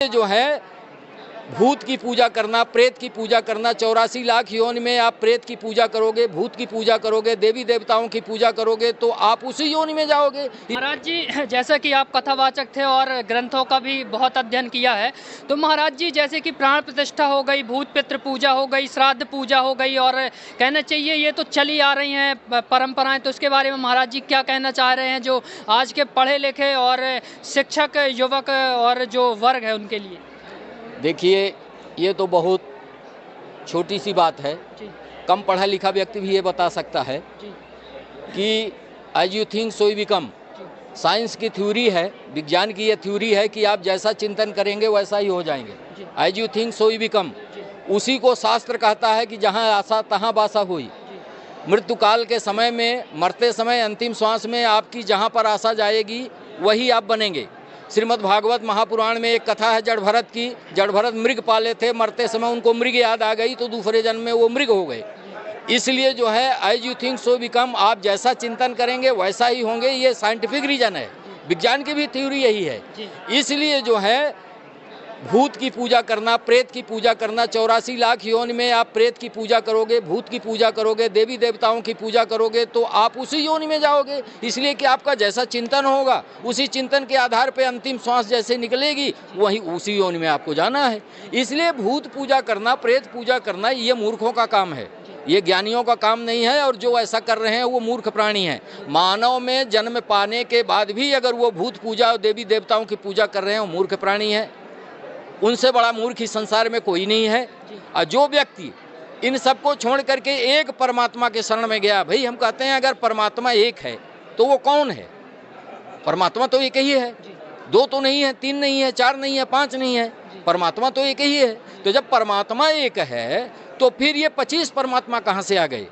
जो है भूत की पूजा करना, प्रेत की पूजा करना, 84 लाख योनि में आप प्रेत की पूजा करोगे, भूत की पूजा करोगे, देवी देवताओं की पूजा करोगे तो आप उसी योनि में जाओगे। महाराज जी, जैसा कि आप कथावाचक थे और ग्रंथों का भी बहुत अध्ययन किया है, तो महाराज जी जैसे कि प्राण प्रतिष्ठा हो गई, भूत पितृ पूजा हो गई, श्राद्ध पूजा हो गई और कहना चाहिए ये तो चली आ रही हैं परंपराएं, तो इसके बारे में महाराज जी क्या कहना चाह रहे हैं जो आज के पढ़े लिखे और शिक्षक युवक और जो वर्ग है उनके लिए? देखिए, ये तो बहुत छोटी सी बात है, जी कम पढ़ा लिखा व्यक्ति भी ये बता सकता है जी कि as you think so you become. Science की थ्योरी है, विज्ञान की ये थ्योरी है कि आप जैसा चिंतन करेंगे वैसा ही हो जाएंगे। As you think so you become, उसी को शास्त्र कहता है कि जहाँ आशा तहाँ बासा हुई। मृत्यु काल के समय में, मरते समय, अंतिम श्वास में आपकी जहाँ पर आशा जाएगी वही आप बनेंगे। श्रीमद् भागवत महापुराण में एक कथा है जड़ भरत की। जड़ भरत मृग पाले थे, मरते समय उनको मृग याद आ गई तो दूसरे जन्म में वो मृग हो गए। इसलिए जो है as you think so become, आप जैसा चिंतन करेंगे वैसा ही होंगे। ये साइंटिफिक रीजन है, विज्ञान की भी थ्योरी यही है। इसलिए जो है भूत की पूजा करना, प्रेत की पूजा करना, 84 लाख योनि में आप प्रेत की पूजा करोगे, भूत की पूजा करोगे, देवी देवताओं की पूजा करोगे तो आप उसी योनि में जाओगे। इसलिए कि आपका जैसा चिंतन होगा उसी चिंतन के आधार पे अंतिम श्वास जैसे निकलेगी वही उसी योनि में आपको जाना है। इसलिए भूत पूजा करना, प्रेत पूजा करना ये मूर्खों का काम है, ये ज्ञानियों का काम नहीं है। और जो ऐसा कर रहे हैं वो मूर्ख प्राणी हैं। मानव में जन्म पाने के बाद भी अगर वो भूत पूजा और देवी देवताओं की पूजा कर रहे हैं वो मूर्ख प्राणी है। उनसे बड़ा मूर्ख इस संसार में कोई नहीं है। और जो व्यक्ति इन सबको छोड़ करके एक परमात्मा के शरण में गया, भाई हम कहते हैं अगर परमात्मा एक है तो वो कौन है? परमात्मा तो एक ही है, दो तो नहीं है, तीन नहीं है, चार नहीं है, पांच नहीं है, परमात्मा तो एक ही है। तो जब परमात्मा एक है तो फिर ये 25 परमात्मा कहाँ से आ गए?